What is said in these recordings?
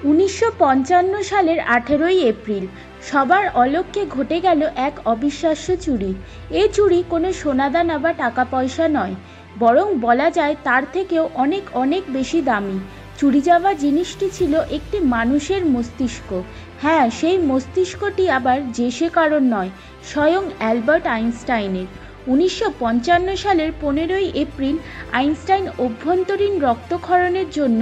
1955 সালের 18ই এপ্রিল সবার অলক্ষ্যে ঘটে গেল এক অবিশ্বাস্য চুরি। এই চুরি কোনো সোনাদানা বা টাকা পয়সা নয়, বরং বলা যায় তার থেকেও অনেক অনেক বেশি দামি। চুরি যাওয়া জিনিসটি ছিল একটি মানুষের মস্তিষ্ক। হ্যাঁ, সেই মস্তিষ্কটি আবার যে সে কারণ নয়, স্বয়ং অ্যালবার্ট আইনস্টাইনের। 1955 সালের 15ই এপ্রিল আইনস্টাইন অভ্যন্তরীণ রক্তক্ষরণের জন্য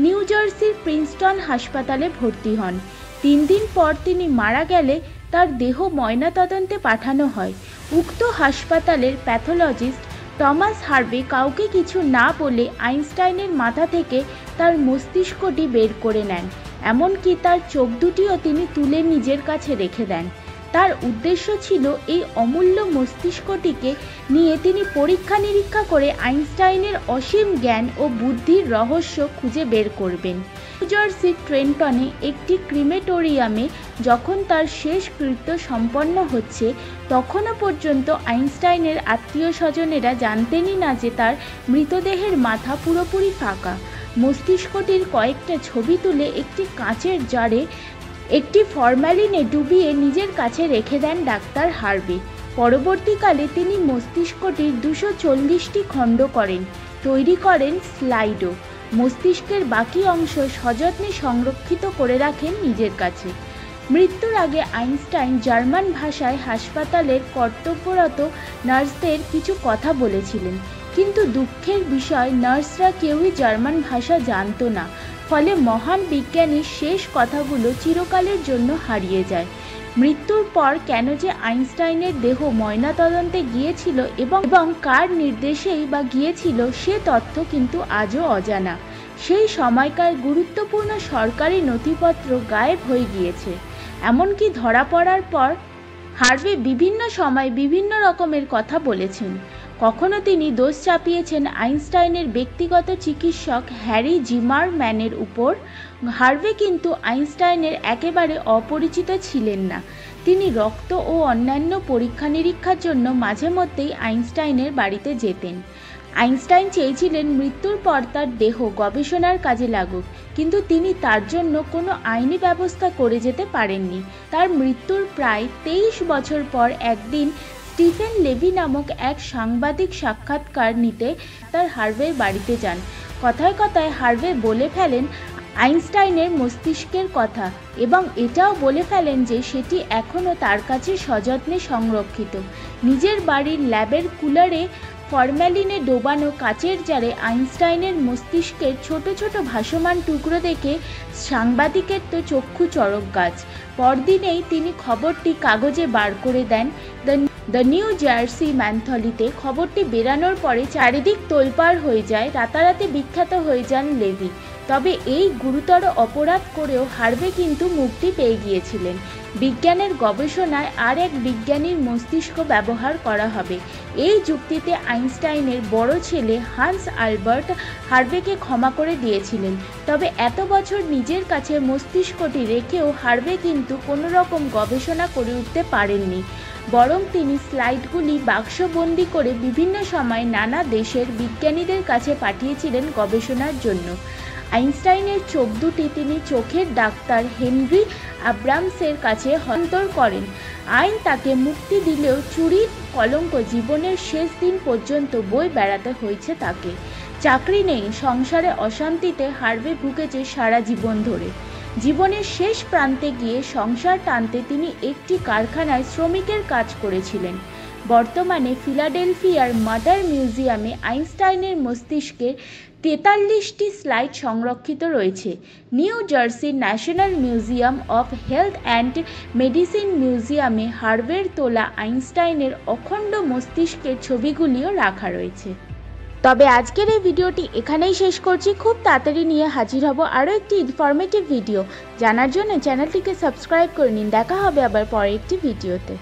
নিউ জার্সির প্রিন্সটন হাসপাতালে ভর্তি হন। 3 দিন পর তিনি মারা গেলে তার দেহ ময়নাতদন্তে পাঠানো হয়। উক্ত হাসপাতালের প্যাথোলজিস্ট টমাস হার্ভে কাউকে কিছু না বলে আইনস্টাইনের মাথা থেকে তার মস্তিষ্কটি বের করে নেন, এমনকি তার চোখ দুটিও তিনি তুলে নিজের কাছে রেখে দেন। তার উদ্দেশ্য ছিল এই অমূল্য মস্তিষ্কটিকে নিয়ে তিনি পরীক্ষা নিরীক্ষা করে আইনস্টাইনের অসীম জ্ঞান ও বুদ্ধির রহস্য খুঁজে বের করবেন। নিউ জার্সির ট্রেন্টনে একটি ক্রিমেটোরিয়ামে যখন তার শেষ কৃত্য সম্পন্ন হচ্ছে, তখনও পর্যন্ত আইনস্টাইনের আত্মীয় স্বজনেরা জানতেনই না যে তার মৃতদেহের মাথা পুরোপুরি ফাঁকা। মস্তিষ্কটির কয়েকটা ছবি তুলে একটি কাঁচের জারে একটি ফরম্যালিনে ডুবিয়ে নিজের কাছে রেখে দেন ডাক্তার হার্ভে। পরবর্তীকালে তিনি মস্তিষ্কটির 240টি খণ্ড করেন, তৈরি করেন স্লাইডও। মস্তিষ্কের বাকি অংশ সযত্নে সংরক্ষিত করে রাখেন নিজের কাছে। মৃত্যুর আগে আইনস্টাইন জার্মান ভাষায় হাসপাতালের কর্তব্যরত নার্সদের কিছু কথা বলেছিলেন, কিন্তু দুঃখের বিষয় নার্সরা কেউই জার্মান ভাষা জানতো না। ফলে মহান বিজ্ঞানীর শেষ কথাগুলো চিরকালের জন্য হারিয়ে যায়। মৃত্যুর পর কেন যে আইনস্টাইনের দেহ ময়নাতদন্তে গিয়েছিল এবং কার নির্দেশেই বা গিয়েছিল, সে তথ্য কিন্তু আজও অজানা। সেই সময়কার গুরুত্বপূর্ণ সরকারি নথিপত্র গায়েব হয়ে গিয়েছে। এমনকি ধরা পড়ার পর হার্ভে বিভিন্ন সময় বিভিন্ন রকমের কথা বলেছেন। কখনো তিনি দোষ চাপিয়েছেন আইনস্টাইনের ব্যক্তিগত চিকিৎসক হ্যারি জিমারম্যানের উপর। হার্ভে কিন্তু আইনস্টাইনের একেবারে অপরিচিত ছিলেন না। তিনি রক্ত ও অন্যান্য পরীক্ষা নিরীক্ষার জন্য মাঝে মধ্যেই আইনস্টাইনের বাড়িতে যেতেন। আইনস্টাইন চেয়েছিলেন মৃত্যুর পর তার দেহ গবেষণার কাজে লাগুক, কিন্তু তিনি তার জন্য কোনো আইনি ব্যবস্থা করে যেতে পারেননি। তার মৃত্যুর প্রায় 23 বছর পর একদিন স্টিফেন লেভি নামক এক সাংবাদিক সাক্ষাৎকার নিতে তার হার্ভের বাড়িতে যান। কথায় কথায় হার্ভে বলে ফেলেন আইনস্টাইনের মস্তিষ্কের কথা এবং এটাও বলে ফেলেন যে সেটি এখনও তার কাছে সযত্নে সংরক্ষিত। নিজের বাড়ির ল্যাবের কুলারে ফরম্যালিনে ডোবানো কাচের জারে আইনস্টাইনের মস্তিষ্কের ছোট ছোট ভাসমান টুকরো দেখে সাংবাদিকের তো চক্ষু চড়ক গাছ। পরদিনেই তিনি খবরটি কাগজে বার করে দেন। দ্য নিউ জার্সি ম্যানথলিতে খবরটি বেরানোর পরে চারিদিক তোলপাড় হয়ে যায়, রাতারাতি বিখ্যাত হয়ে যান লেভি। তবে এই গুরুতর অপরাধ করেও হার্ভে কিন্তু মুক্তি পেয়ে গিয়েছিলেন। বিজ্ঞানের গবেষণায় আর এক বিজ্ঞানীর মস্তিষ্ক ব্যবহার করা হবে, এই যুক্তিতে আইনস্টাইনের বড় ছেলে হান্স আলবার্ট হার্ভেকে ক্ষমা করে দিয়েছিলেন। তবে এত বছর নিজের কাছে মস্তিষ্কটি রেখেও হার্ভে কিন্তু কোনো রকম গবেষণা করে উঠতে পারেননি, বরং তিনি স্লাইডগুলি বাক্সবন্দি করে বিভিন্ন সময় নানা দেশের বিজ্ঞানীদের কাছে পাঠিয়েছিলেন গবেষণার জন্য। আইনস্টাইনের চোখ দুটি তিনি চোখের ডাক্তার হেনরি আব্রামসের কাছে হস্তান্তর করেন। আইন তাকে মুক্তি দিলেও চুরির কলঙ্ক জীবনের শেষ দিন পর্যন্ত বয়ে বেড়াতে হয়েছে তাকে। চাকরি নেই, সংসারে অশান্তিতে হার্ভে ভুগেছে সারা জীবন ধরে। জীবনের শেষ প্রান্তে গিয়ে সংসার টানতে তিনি একটি কারখানায় শ্রমিকের কাজ করেছিলেন। বর্তমানে ফিলাডেলফিয়ার মার্ডার মিউজিয়ামে আইনস্টাইনের মস্তিষ্কের 43টি স্লাইড সংরক্ষিত রয়েছে। নিউ জার্সির national museum of health and medicine মিউজিয়ামে হার্ভের তোলা আইনস্টাইনের অখণ্ড মস্তিষ্কের ছবিগুলিও রাখা রয়েছে। তবে আজকের এই ভিডিওটি এখানেই শেষ করছি। খুব তাড়াতাড়ি নিয়ে হাজির হব আরও একটি ইনফরমেটিভ ভিডিও। জানার জন্য চ্যানেলটিকে সাবস্ক্রাইব করে নিন। দেখা হবে আবার পরের একটি ভিডিওতে।